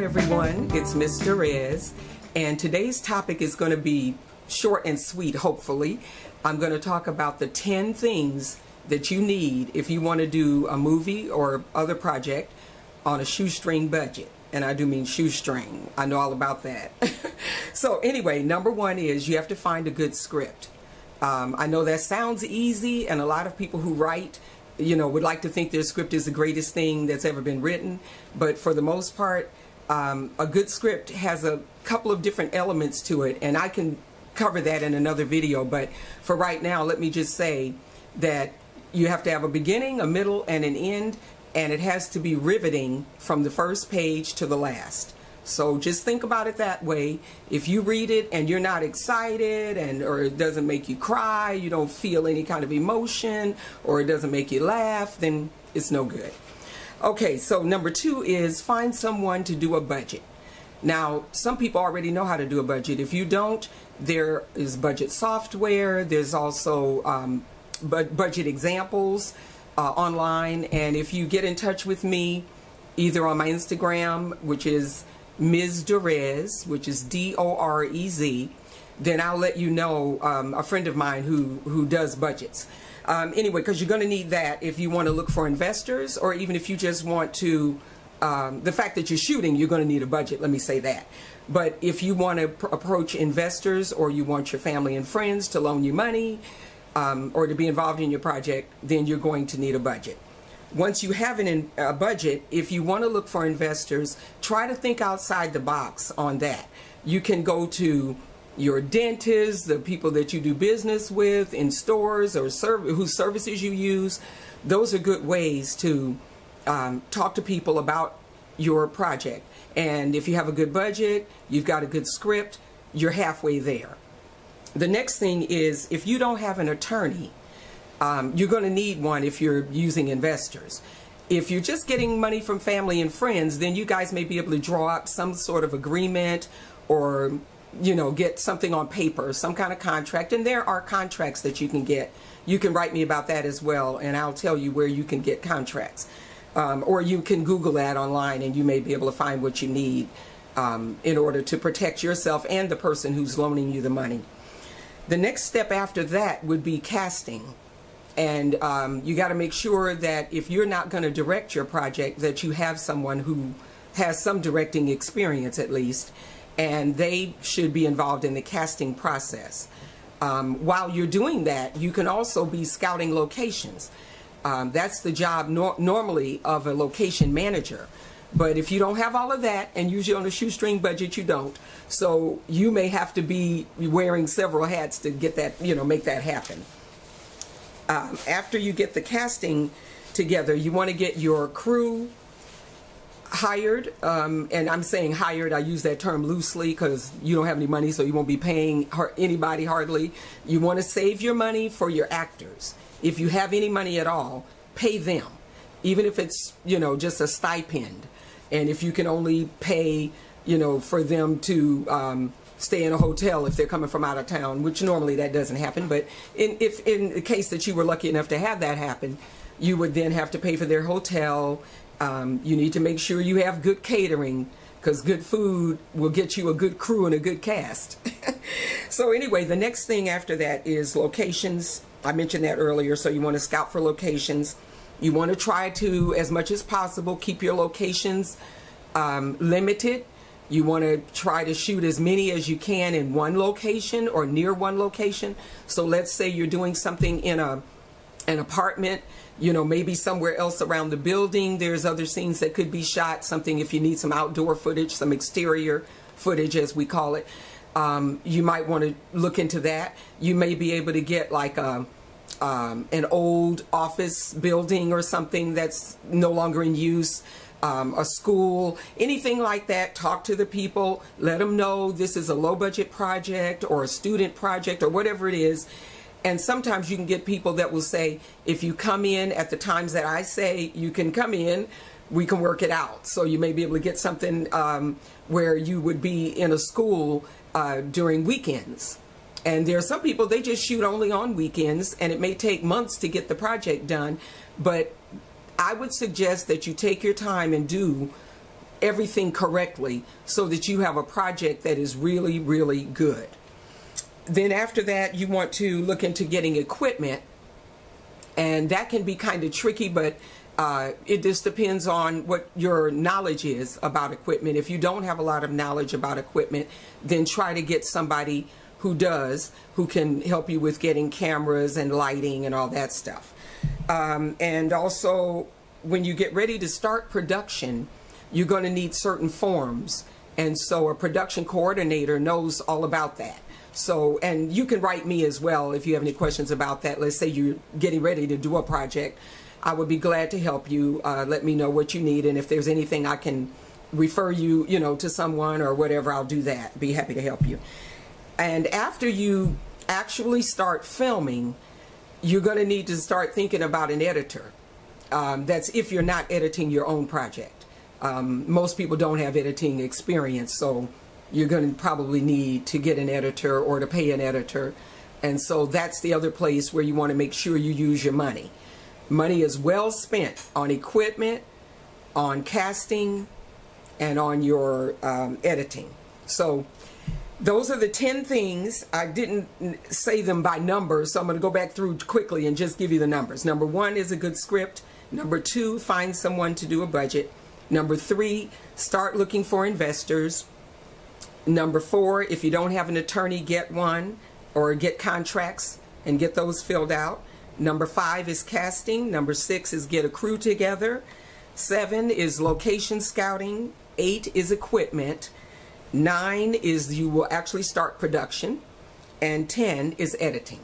everyone, it's Miss Derez, and today's topic is going to be short and sweet, hopefully. I'm going to talk about the 10 things that you need if you want to do a movie or other project on a shoestring budget. And I do mean shoestring. I know all about that. So anyway, number one is you have to find a good script. I know that sounds easy, and a lot of people who write, would like to think their script is the greatest thing that's ever been written. But for the most part, a good script has a couple of different elements to it, and I can cover that in another video. But for right now, let me just say that you have to have a beginning, a middle, and an end, and it has to be riveting from the first page to the last. So just think about it that way. If you read it and you're not excited, or it doesn't make you cry, you don't feel any kind of emotion, or it doesn't make you laugh, then it's no good. Okay, so number two is find someone to do a budget. Now, some people already know how to do a budget. If you don't, there is budget software. There's also budget examples online. And if you get in touch with me, either on my Instagram, which is Ms. Derez, which is D-O-R-E-Z, then I'll let you know a friend of mine who does budgets. Anyway, because you're going to need that if you want to look for investors, or even if you just want to, the fact that you're shooting, you're going to need a budget, let me say that. But if you want to approach investors, or you want your family and friends to loan you money, or to be involved in your project, then you're going to need a budget. Once you have a budget, if you want to look for investors, try to think outside the box on that. You can go to your dentist, the people that you do business with in stores, or whose services you use. Those are good ways to talk to people about your project. And if you have a good budget, you've got a good script, you're halfway there. The next thing is, if you don't have an attorney, you're going to need one if you're using investors. If you're just getting money from family and friends, then you guys may be able to draw up some sort of agreement, or get something on paper, some kind of contract. And there are contracts that you can get. You can write me about that as well, and I'll tell you where you can get contracts. Or you can Google that online, and you may be able to find what you need in order to protect yourself and the person who's loaning you the money. The next step after that would be casting. And you got to make sure that if you're not going to direct your project, that you have someone who has some directing experience at least, and they should be involved in the casting process. While you're doing that, you can also be scouting locations. That's the job normally of a location manager. But if you don't have all of that, and usually on a shoestring budget you don't, so you may have to be wearing several hats to get that, make that happen. After you get the casting together, you want to get your crew hired, and I'm saying hired, I use that term loosely because you don't have any money, so you won't be paying anybody hardly. You want to save your money for your actors. If you have any money at all, pay them, even if it's just a stipend. And if you can only pay for them to stay in a hotel if they're coming from out of town, which normally that doesn't happen, but in the case that you were lucky enough to have that happen, you would then have to pay for their hotel. You need to make sure you have good catering, because good food will get you a good crew and a good cast. So anyway, the next thing after that is locations. I mentioned that earlier, so you want to scout for locations. You want to try to, as much as possible, keep your locations limited. You want to try to shoot as many as you can in one location or near one location. So let's say you're doing something in an apartment, maybe somewhere else around the building. There's other scenes that could be shot, something if you need some outdoor footage, some exterior footage as we call it. You might want to look into that. You may be able to get like an old office building or something that's no longer in use. A school, anything like that. Talk to the people, let them know this is a low budget project or a student project or whatever it is. And sometimes you can get people that will say, if you come in at the times that I say you can come in, we can work it out. So you may be able to get something where you would be in a school during weekends. And there are some people, they just shoot only on weekends, and it may take months to get the project done. But I would suggest that you take your time and do everything correctly so that you have a project that is really, really good. Then after that, you want to look into getting equipment, and that can be kind of tricky, but it just depends on what your knowledge is about equipment. If you don't have a lot of knowledge about equipment, then try to get somebody who does, who can help you with getting cameras and lighting and all that stuff. And also, when you get ready to start production, you're going to need certain forms, and so a production coordinator knows all about that. So, and you can write me as well if you have any questions about that. Let's say you're getting ready to do a project. I would be glad to help you. Let me know what you need, and if there's anything I can refer you, to someone or whatever, I'll do that. Be happy to help you. And after you actually start filming, you're going to need to start thinking about an editor. That's if you're not editing your own project. Most people don't have editing experience, so you're going to probably need to get an editor or to pay an editor. And so that's the other place where you want to make sure you use your money. Money is well spent on equipment, on casting, and on your editing. So those are the 10 things. I didn't say them by numbers, so I'm going to go back through quickly and just give you the numbers. Number 1 is a good script. Number 2, find someone to do a budget. Number 3, start looking for investors. Number 4, if you don't have an attorney, get one, or get contracts and get those filled out. Number 5 is casting. Number 6 is get a crew together. 7 is location scouting. 8 is equipment. 9 is you will actually start production. And 10 is editing.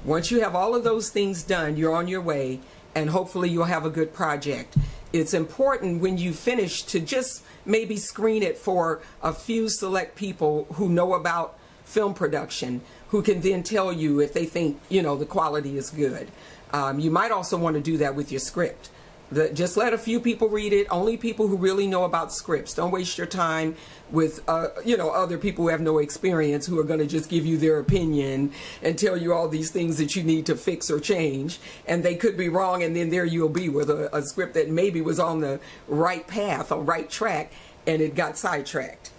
Once you have all of those things done, you're on your way, and hopefully you'll have a good project. It's important when you finish to just maybe screen it for a few select people who know about film production, who can then tell you if they think, the quality is good. You might also want to do that with your script. Just let a few people read it, only people who really know about scripts. Don't waste your time with, other people who have no experience, who are going to just give you their opinion and tell you all these things that you need to fix or change. And they could be wrong, and then there you'll be with a script that maybe was on the right path or right track, and it got sidetracked.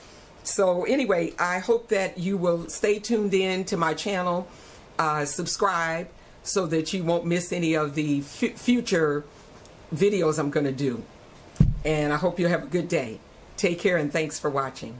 So anyway, I hope that you will stay tuned in to my channel, subscribe, so that you won't miss any of the future videos I'm going to do. And I hope you have a good day. Take care, and thanks for watching.